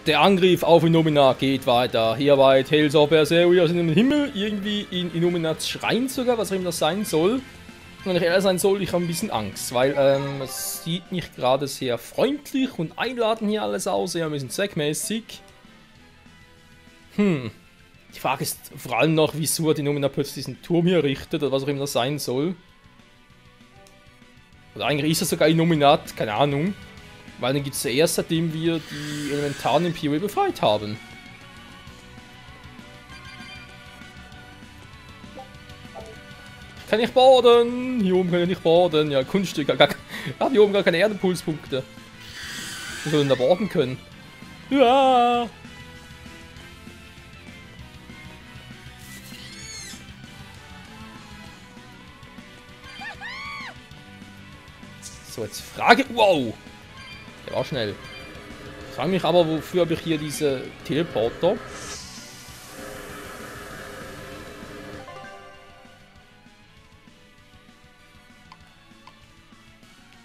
Der Angriff auf Illumina geht weiter. Hierbei Tales of Berseria sind im Himmel, irgendwie in Illuminats Schrein sogar, was auch immer das sein soll. Und wenn ich ehrlich sein soll, ich habe ein bisschen Angst, weil es sieht nicht gerade sehr freundlich und einladend hier alles aus, eher ein bisschen zweckmäßig. Die Frage ist vor allem noch, wieso hat Illumina plötzlich diesen Turm hier errichtet oder was auch immer das sein soll. Oder eigentlich ist es sogar Illuminat, keine Ahnung. Weil dann gibt es ja erst, seitdem wir die Elementaren im PoE befreit haben. Ich kann nicht baden! Hier oben kann ich nicht baden. Ja, Kunststück. Ich habe hier oben gar keine Erdepulspunkte. Wir sollen da baden können. Ja! So, jetzt Frage. Wow! Der war schnell. Ich frage mich aber, wofür habe ich hier diese Teleporter?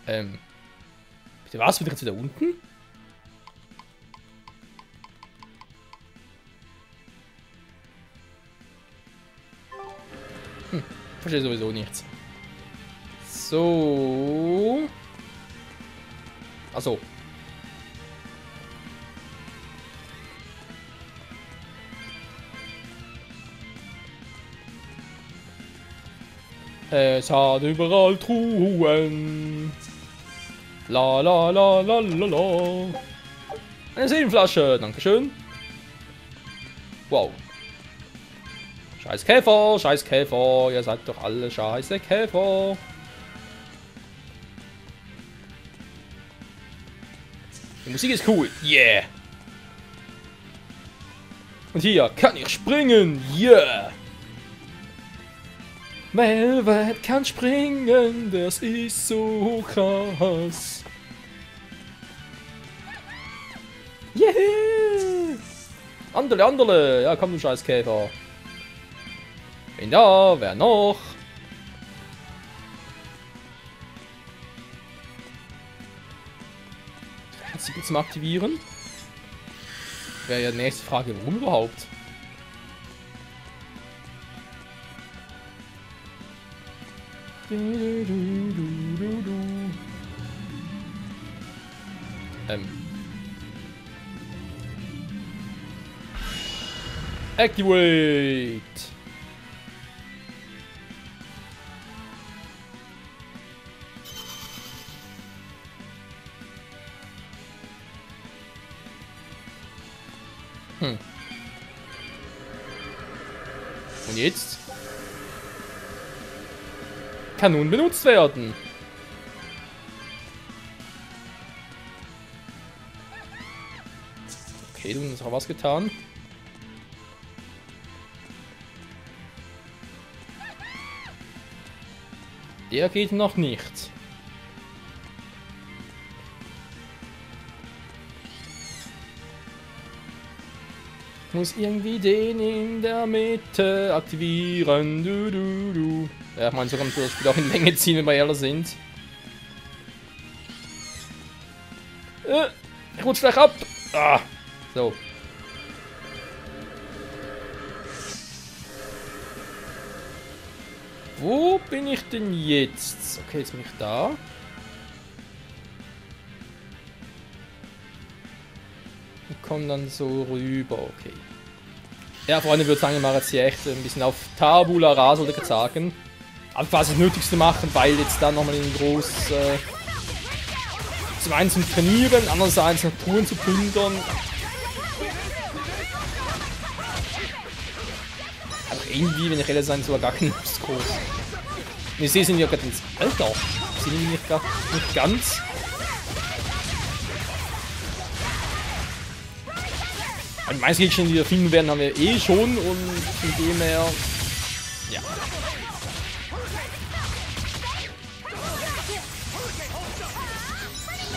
Bitte was? Bin ich jetzt wieder unten? Verstehe sowieso nichts. So. Achso. Es hat überall Truhen. La la la la la la. Eine Seelenflasche, dankeschön. Wow. Scheiß Käfer, scheiß Käfer. Ihr seid doch alle scheiße Käfer. Die Musik ist cool. Yeah. Und hier kann ich springen. Yeah. Velvet kann springen, das ist so krass. Yeah! Andere, andere! Ja, komm du scheiß Käfer. Wen da? Wer noch? Sie zum Aktivieren? Wäre ja die nächste Frage, warum überhaupt? Activate! Und jetzt? Kann nun benutzt werden. Okay, du hast auch was getan. Der geht noch nicht. Ich muss irgendwie den in der Mitte aktivieren. Du, du, du. Ja, ich meine, so kann man das Spiel auch in Länge ziehen, wenn wir ehrlich sind. Ich rutsch gleich ab. Ah, so. Wo bin ich denn jetzt? Okay, jetzt bin ich da. Und komme dann so rüber, okay. Ja, Freunde, würde sagen, wir machen jetzt hier echt ein bisschen auf Tabula Rasa, würde ich sagen. Aber quasi das Nötigste machen, weil jetzt dann nochmal in groß zum einen zum Trainieren, andererseits noch Touren zu plündern. Aber irgendwie, wenn ich ehrlich sein soll, gar keine Lust groß. Und ich sehe, sind ja gerade ins Alter. Sind die nicht ganz. Die meisten Gegner, die wir finden werden, haben wir eh schon und von dem her. Ja.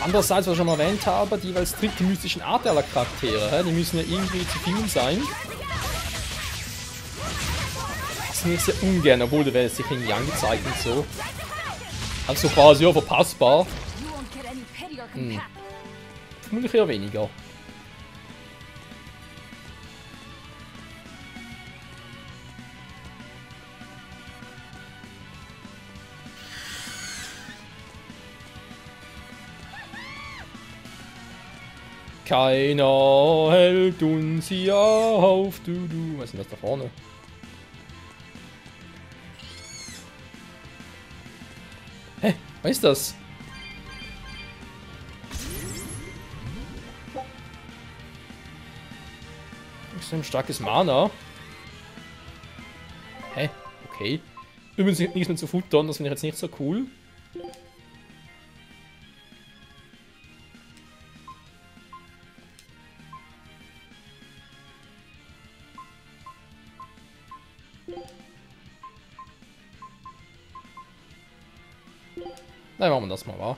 Andererseits, was ich schon mal erwähnt habe, die jeweils dritte mystischen Art aller Charaktere, die müssen ja irgendwie zu finden sein. Das ist mir sehr ungern, obwohl der wäre sich irgendwie angezeigt und so. Also quasi ja verpassbar. Vermutlich eher weniger. Keiner hält uns hier auf, du. Was ist denn das da vorne? Hä? Was ist das? Extrem starkes Mana. Hä? Okay. Übrigens nichts mehr zu futtern, das finde ich jetzt nicht so cool. Nein, machen wir das mal, wa?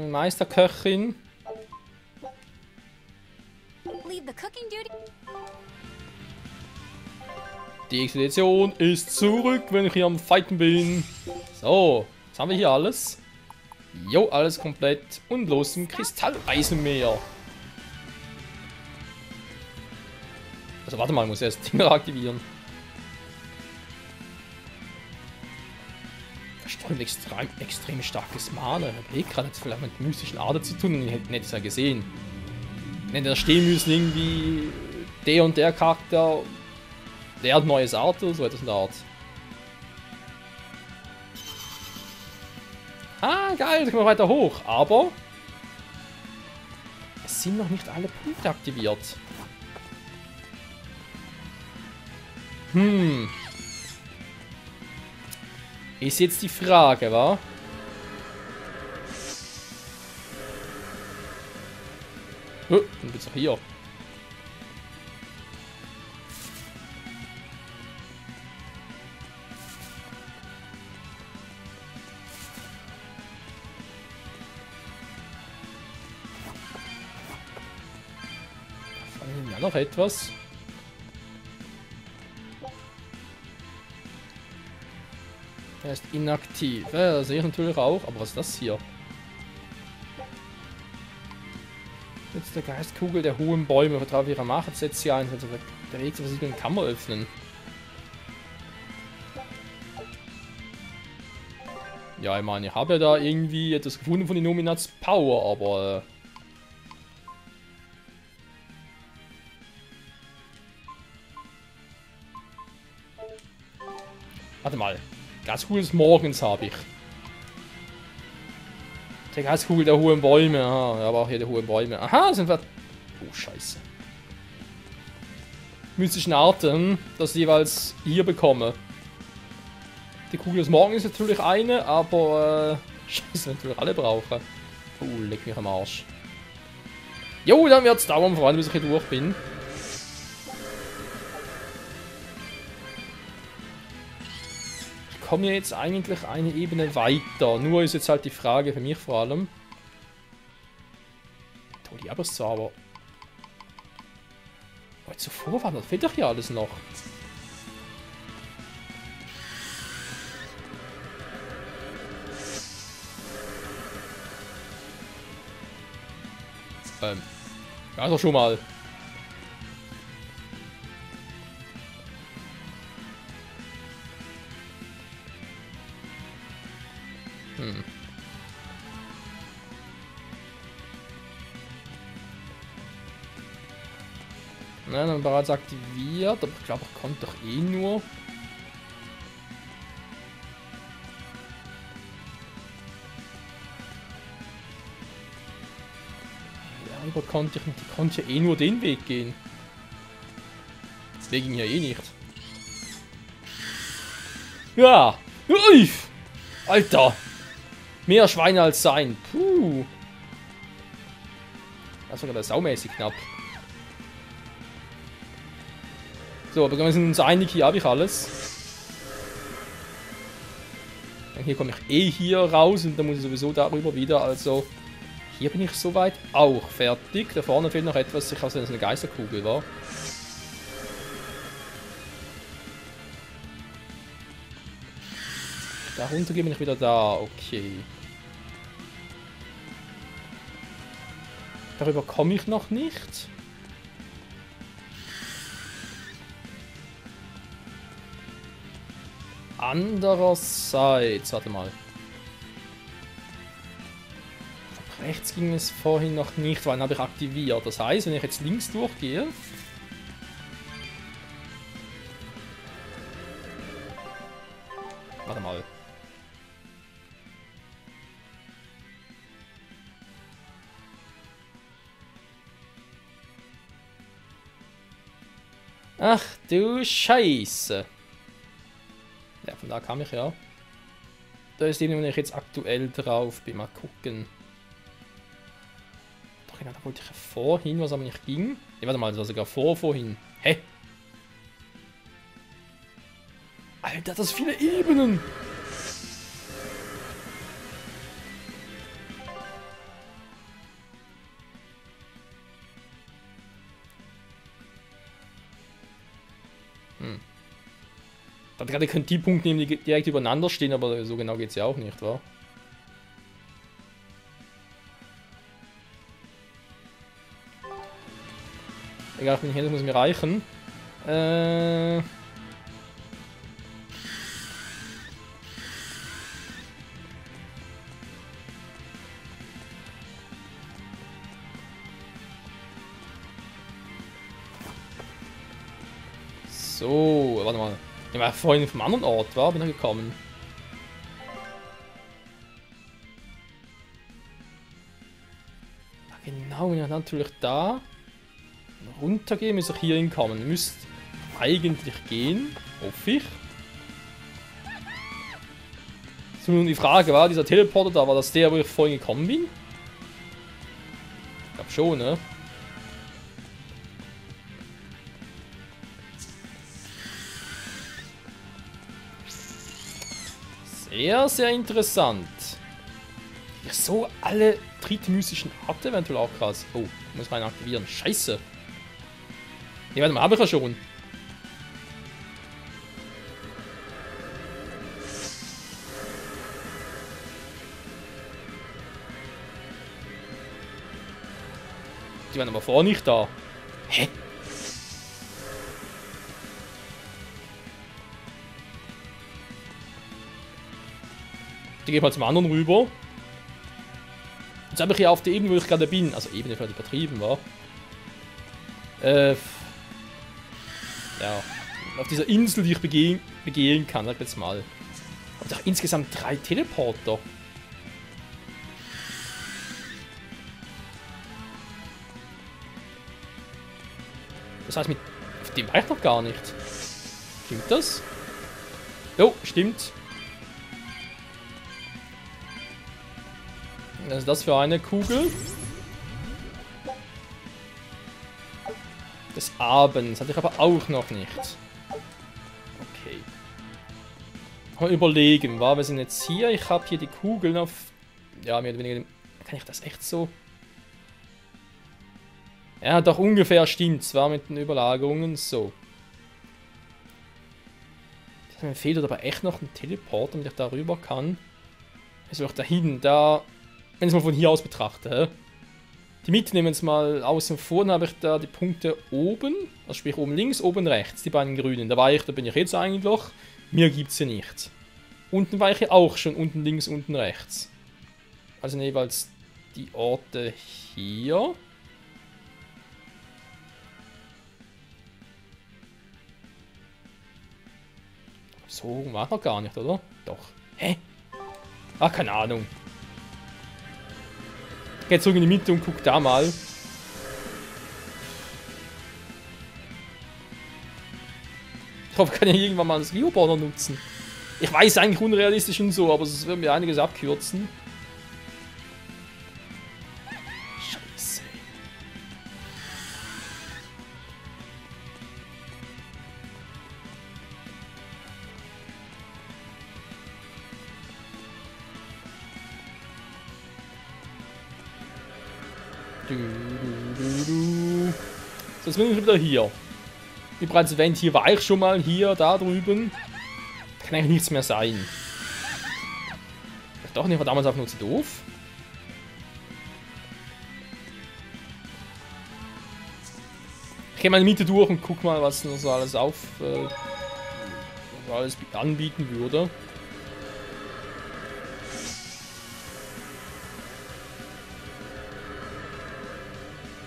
Meisterköchin. Die Expedition ist zurück, wenn ich hier am Fighten bin. So, jetzt haben wir hier alles. Jo, alles komplett. Und los im Kristalleisenmeer. Also warte mal, ich muss erst Dinger aktivieren. Versteuert extrem starkes Mana. Ich habe gerade jetzt vielleicht mit mystischen Ader zu tun und ich hätte es ja gesehen. Wenn da stehen müssen irgendwie der und der Charakter, der hat neues Art oder so etwas in der Art. Ah, geil, da können wir weiter hoch. Aber es sind noch nicht alle Punkte aktiviert. Ist jetzt die Frage, wa? Oh, dann geht's auch hier. Ja, noch etwas. Er ist inaktiv. Ja, das sehe ich natürlich auch. Aber was ist das hier? Jetzt der Geistkugel der hohen Bäume. Vertraue ihrer Macht. Setzt sie ein. Also der Rätselversiegelung kann man öffnen. Ja, ich meine, ich habe ja da irgendwie etwas gefunden von den Nominats Power, aber... Warte mal. Gaskugel des Morgens habe ich. Der Gaskugel der hohen Bäume. Aha, aber auch hier die hohen Bäume. Aha, sind wir... Oh, scheiße. Mystischen Arten, das ich jeweils hier bekomme. Die Kugel des Morgens ist natürlich eine, aber... Scheiße, wenn wir alle brauchen. Oh, leck mich am Arsch. Jo, dann wird es dauern, vor allem bis ich hier durch bin. Komme jetzt eigentlich eine Ebene weiter. Nur ist jetzt halt die Frage für mich vor allem. Oh, die Aberzauber. Aber zuvor war das. Fehlt doch hier alles noch. Ja, doch schon mal. Nein, dann bereits aktiviert, aber ich glaube, ich konnte doch eh nur. Ja, aber konnte ich nicht, ich konnte ja eh nur den Weg gehen. Deswegen ja eh nicht. Ja! Uff! Alter! Mehr Schweine als sein. Puh! Das war gerade saumäßig knapp. So, aber wir sind uns einig, hier habe ich alles. Hier komme ich eh hier raus und dann muss ich sowieso darüber wieder, also... Hier bin ich soweit auch fertig. Da vorne fehlt noch etwas, ich weiß nicht, dass es eine Geisterkugel war. Da runter bin ich wieder da, okay. Darüber komme ich noch nicht. Andererseits, warte mal. Rechts ging es vorhin noch nicht, weil ihn habe ich aktiviert. Das heißt, wenn ich jetzt links durchgehe... Warte mal. Ach du Scheiße. Ja, von da kam ich ja. Da ist eben, wenn ich jetzt aktuell drauf bin. Mal gucken. Doch genau, da wollte ich ja vorhin, was aber nicht ging. Ne, warte mal, das war sogar vorhin. Hä? Alter, das viele Ebenen! Ich dachte gerade, ihr könnt die Punkte nehmen, die direkt übereinander stehen, aber so genau geht es ja auch nicht, wa? Egal, ich bin hier, das muss mir reichen. So, warte mal. Ich war vorhin vom anderen Ort, war? Bin ich gekommen. Ja, genau, wenn ich natürlich da runtergehe, muss ich hier hinkommen. Müsste eigentlich gehen, hoffe ich. So, nun die Frage, war dieser Teleporter da, war das der, wo ich vorhin gekommen bin? Ich glaube schon, ne? Sehr, sehr interessant. Ja, so alle trittmystischen Arten eventuell auch krass. Oh, muss rein aktivieren. Scheiße. Ne, warte mal, habe ich ja schon. Die waren aber vorher nicht da. Hä? Die gehen mal zum anderen rüber. Jetzt habe ich hier auf der Ebene, wo ich gerade bin. Also Ebene vielleicht übertrieben war. Ja. Auf dieser Insel, die ich begehen kann, sag jetzt mal. Habe ich doch insgesamt 3 Teleporter. Das heißt, mit dem war ich noch gar nicht. Stimmt das? Jo, stimmt. Was ist das für eine Kugel? Des Abends. Hatte ich aber auch noch nicht. Okay. Mal überlegen, war wir sind jetzt hier. Ich habe hier die Kugeln auf... Ja, mehr oder weniger... Kann ich das echt so... Ja, doch ungefähr stimmt. Zwar mit den Überlagerungen. So. Mir fehlt aber echt noch ein Teleport, damit ich da rüber kann. Also auch dahin, da... Wenn ich es mal von hier aus betrachte. Die Mitte nehmen wir jetzt mal außen vor, dann habe ich da die Punkte oben. Also sprich oben links, oben rechts, die beiden grünen. Da bin ich jetzt eigentlich. Mir gibt es ja nichts. Unten war ich ja auch schon, unten links, unten rechts. Also jeweils die Orte hier. So war noch gar nicht, oder? Doch. Hä? Ach, keine Ahnung. Ich gehe zurück in die Mitte und guck da mal. Ich hoffe, ich kann ja irgendwann mal das Geoborder nutzen. Ich weiß, eigentlich unrealistisch und so, aber es wird mir einiges abkürzen. Scheiße. So, jetzt bin ich wieder hier. Wie bereits erwähnt, hier war ich schon mal, hier, da drüben. Da kann eigentlich nichts mehr sein. Doch nicht, war damals einfach nur zu doof. Ich gehe mal in die Mitte durch und guck mal, was noch so alles alles anbieten würde.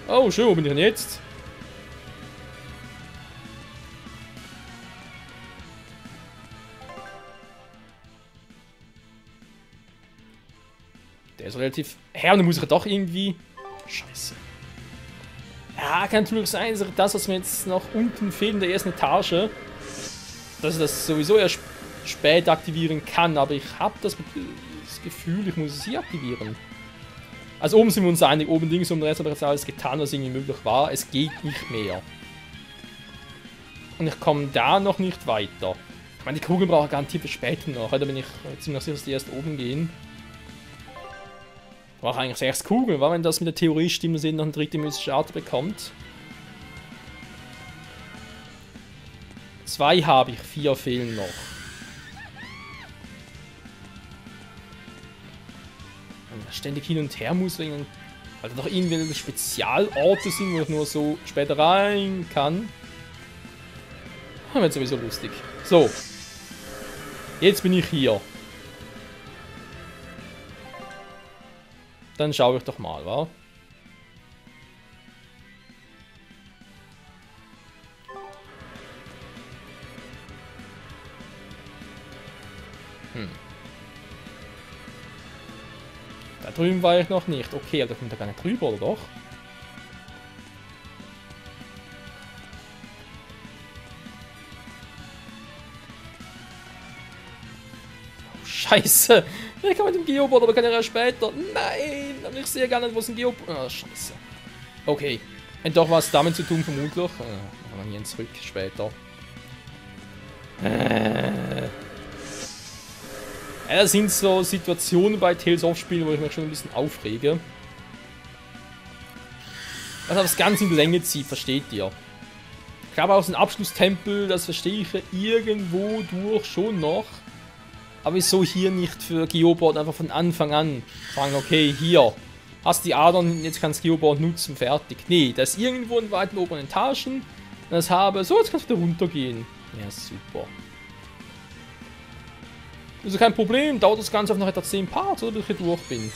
Oh, schön, wo bin ich denn jetzt? Der ist relativ... Ja, und dann muss ich doch irgendwie... Scheiße. Ja, kann natürlich sein, dass das, was mir jetzt noch unten fehlt in der ersten Etage, dass ich das sowieso erst spät aktivieren kann, aber ich habe das Gefühl, ich muss es hier aktivieren. Also oben sind wir uns einig, oben links um den Rest habe ich jetzt alles getan, was irgendwie möglich war. Es geht nicht mehr. Und ich komme da noch nicht weiter. Ich meine, die Kugel brauche ich garantiert für später noch. Da bin ich ziemlich sicher, dass die erst oben gehen. Ich brauche eigentlich 6 Kugeln, weil wenn das mit der Theorie stimmt, dass jeder noch eine dritte mystische Art bekommt. 2 habe ich, 4 fehlen noch. Wenn ich ständig hin und her muss, weil da doch irgendwelche Spezialorte sind, wo ich nur so später rein kann. Das wird sowieso lustig. So. Jetzt bin ich hier. Dann schaue ich doch mal, wa? Da drüben war ich noch nicht. Okay, aber da kommt da gar nicht drüber, oder doch? Oh, Scheiße! Ich kann mit dem Geoboard, aber kann ja erst später. Nein! Aber ich sehe gar nicht, wo es ein Geoboard... Ah, Scheiße. Okay. Hat doch was damit zu tun, vermutlich. Machen wir hier zurück, später. Ja, das sind so Situationen bei Tales of Spielen, wo ich mich schon ein bisschen aufrege. Was das Ganze in die Länge zieht, versteht ihr? Ich glaube auch so ein Abschlusstempel, das verstehe ich irgendwo durch schon noch. Aber wieso hier nicht für Geoboard einfach von Anfang an sagen, okay, hier, hast die Adern, jetzt kannst du Geoboard nutzen, fertig. Nee, das ist irgendwo in weiten oberen Etagen. Das habe, so, jetzt kannst du wieder runtergehen. Ja, super. Also kein Problem, dauert das Ganze auf noch etwa 10 Parts, oder bis ich hier durch bin.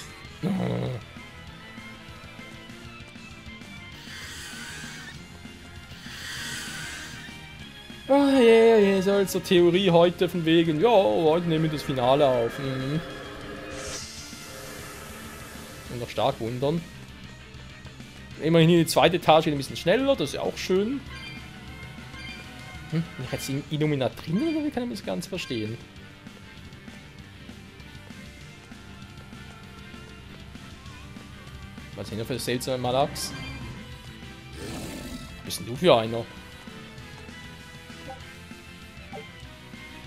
Ah, yeah, so als Theorie heute von wegen, ja, heute nehmen wir das Finale auf. Und noch stark wundern. Immerhin die zweite Etage geht ein bisschen schneller, das ist ja auch schön. Bin ich jetzt in Illuminat drin, oder wie kann ich das Ganze verstehen? Was sind da für seltsame Malax? Was bist denn du für einer?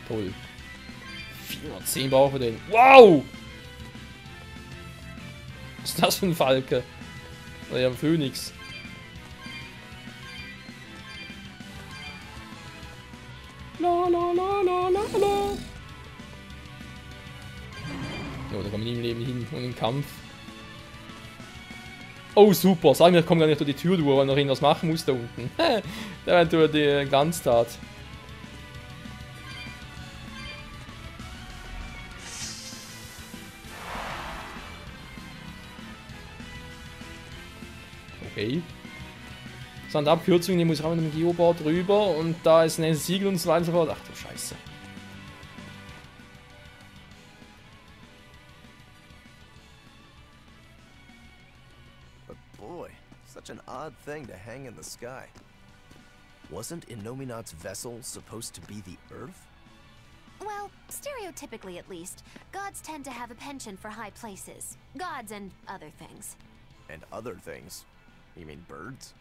Toll. 410 brauchen wir den. Wow! Was ist das für ein Falke? Oder ja, ein Phönix. La la la la la la. No, da kommen wir nie im Leben hin und im Kampf. Oh super, sag mir, ich komme gar nicht durch die Tür durch, weil noch irgendwas machen muss da unten. Der war durch die Ganztat. Okay. Das sind Abkürzungen, die muss ich auch mit dem Geoboard drüber und da ist ein Siegel und so weiter und so fort. Ach du Scheiße. But boy, such an odd thing to hang in the sky. Wasn't Innominat's vessel supposed to be the Earth? Well, stereotypically at least, gods tend to have a penchant for high places. Gods and other things. And other things? You mean birds?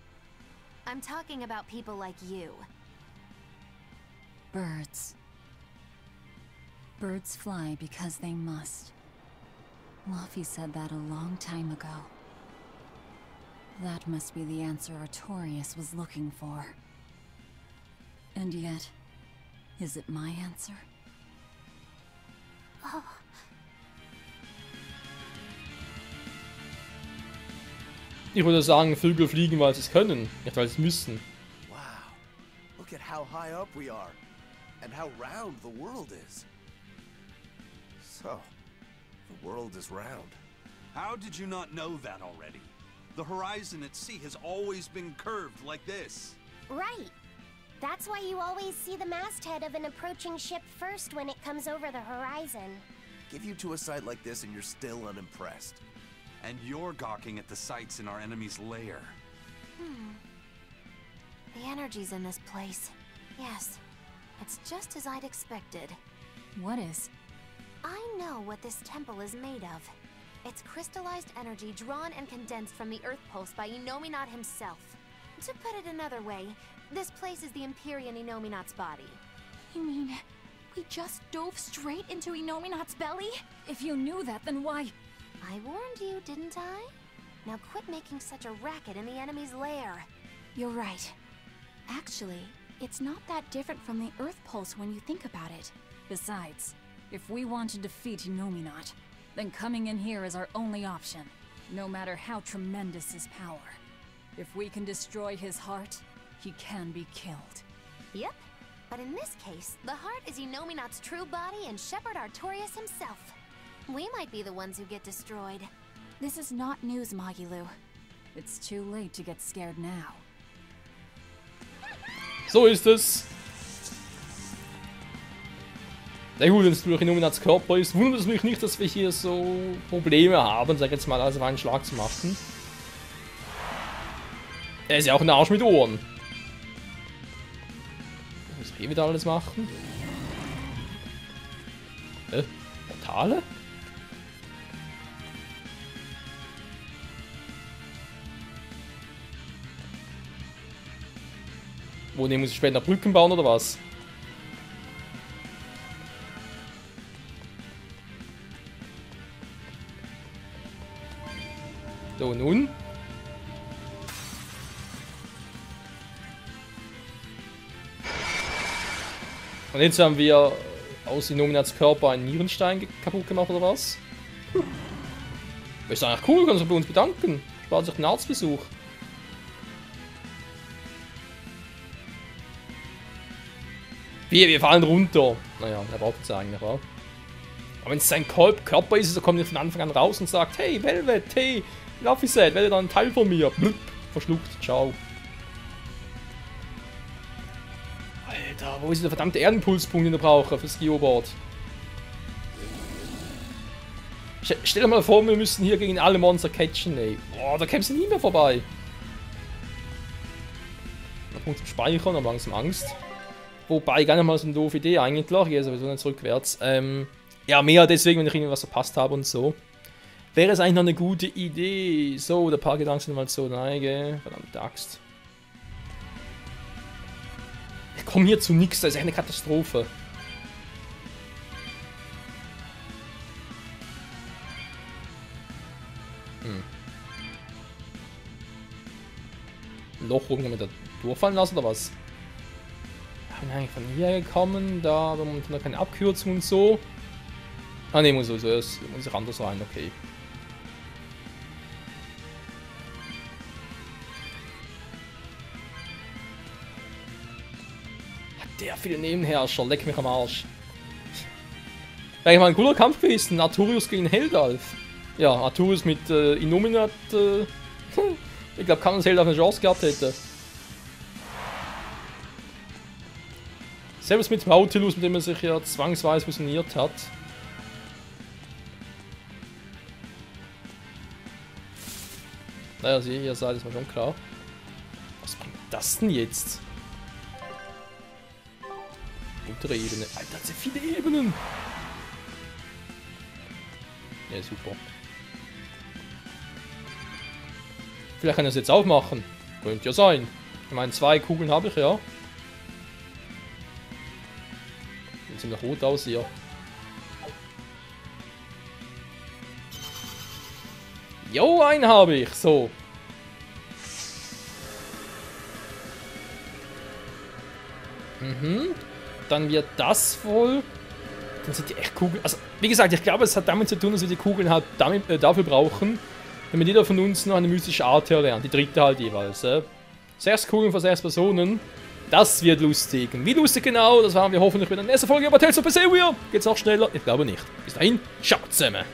I'm talking about people like you. Birds. Birds fly because they must. Luffy said that a long time ago. That must be the answer Artorias was looking for. And yet, is it my answer? Oh. Ich würde sagen, Vögel fliegen, weil sie es können, nicht weil sie es müssen. Wow, look at how high up we are, and how round the world is. So, the world is round. How did you not know that already? The horizon at sea has always been curved like this. Right. That's why you always see the masthead of an approaching ship first when it comes over the horizon. Give you to a sight like this and you're still unimpressed. And you're gawking at the sights in our enemy's lair. The energy's in this place. Yes, it's just as I'd expected. What is? I know what this temple is made of. It's crystallized energy drawn and condensed from the Earth Pulse by Inominat himself. To put it another way, this place is the Empyrean Inominat's body. You mean we just dove straight into Inominat's belly? If you knew that, then why? I warned you, didn't I? Now quit making such a racket in the enemy's lair. You're right. Actually, it's not that different from the Earth Pulse when you think about it. Besides, if we want to defeat Inominat, then coming in here is our only option, no matter how tremendous his power. If we can destroy his heart, he can be killed. Yep, but in this case, the heart is Inominat's true body and Shepherd Artorias himself. We might be the ones who get destroyed. This is not news, Magilu. It's too late to get scared now. So ist es. Der gut, wenn es durch Inominats Körper ist, wundert es mich nicht, dass wir hier so Probleme haben, sag ich jetzt mal, also einen Schlag zu machen. Er ist ja auch ein Arsch mit Ohren. Ich muss hier wieder alles machen. Portale? Wo, ne, muss ich später Brücken bauen oder was? So, nun. Und jetzt haben wir aus Inominats Körper einen Nierenstein kaputt gemacht, oder was? Ist eigentlich cool, können sich bei uns bedanken. Spart sich den Arztbesuch. Wir fallen runter. Naja, er braucht es eigentlich, wa? Aber wenn es sein Körper ist, dann kommt er von Anfang an raus und sagt: Hey, Velvet, hey, Laphicet, werde dann ein Teil von mir. Blub, verschluckt, ciao. Alter, wo ist der verdammte Erdenpulspunkt, den er braucht fürs Geoboard? Stell dir mal vor, wir müssen hier gegen alle Monster catchen, ey. Boah, da kämpfen sie nie mehr vorbei. Noch Punkt zum Speichern, aber langsam Angst. Wobei, gar nicht mal so eine doofe Idee eigentlich. Ich gehe sowieso nicht rückwärts. Ja, mehr deswegen, wenn ich irgendwas verpasst habe und so. Wäre es eigentlich noch eine gute Idee. So, der paar Gedanken sind mal so neige. Verdammte Axt. Ich komme hier zu nichts, das ist echt eine Katastrophe. Ein Loch oben mit da durchfallen lassen oder was? Ich bin eigentlich von hier gekommen, da haben wir noch keine Abkürzung und so. Ah ne, muss ich anders rein, okay. Hat der viele Nebenherrscher, leck mich am Arsch. Wäre mal ein cooler Kampf gewesen, Artorius gegen Heldalf. Ja, Artorius mit Inominat, ich glaube kaum, dass Heldalf eine Chance gehabt hätte. Selbst mit Nautilus, mit dem er sich ja zwangsweise fusioniert hat. Naja, ihr seid es mal schon klar. Was bringt das denn jetzt? Untere Ebene. Alter, das sind viele Ebenen! Ja, super. Vielleicht kann er es jetzt aufmachen. Könnte ja sein. Ich meine, 2 Kugeln habe ich ja. Sieht noch rot aus hier. Jo, einen habe ich. So. Dann wird das wohl. Dann sind die echt Kugeln. Also, wie gesagt, ich glaube, es hat damit zu tun, dass wir die Kugeln halt dafür brauchen, damit jeder von uns noch eine mystische Art erlernt. Die dritte halt jeweils. 6 Kugeln für 6 Personen. Das wird lustig. Und wie lustig genau, das waren wir hoffentlich bei der nächsten Folge über Tales of Berseria. Geht's noch schneller? Ich glaube nicht. Bis dahin, ciao zusammen.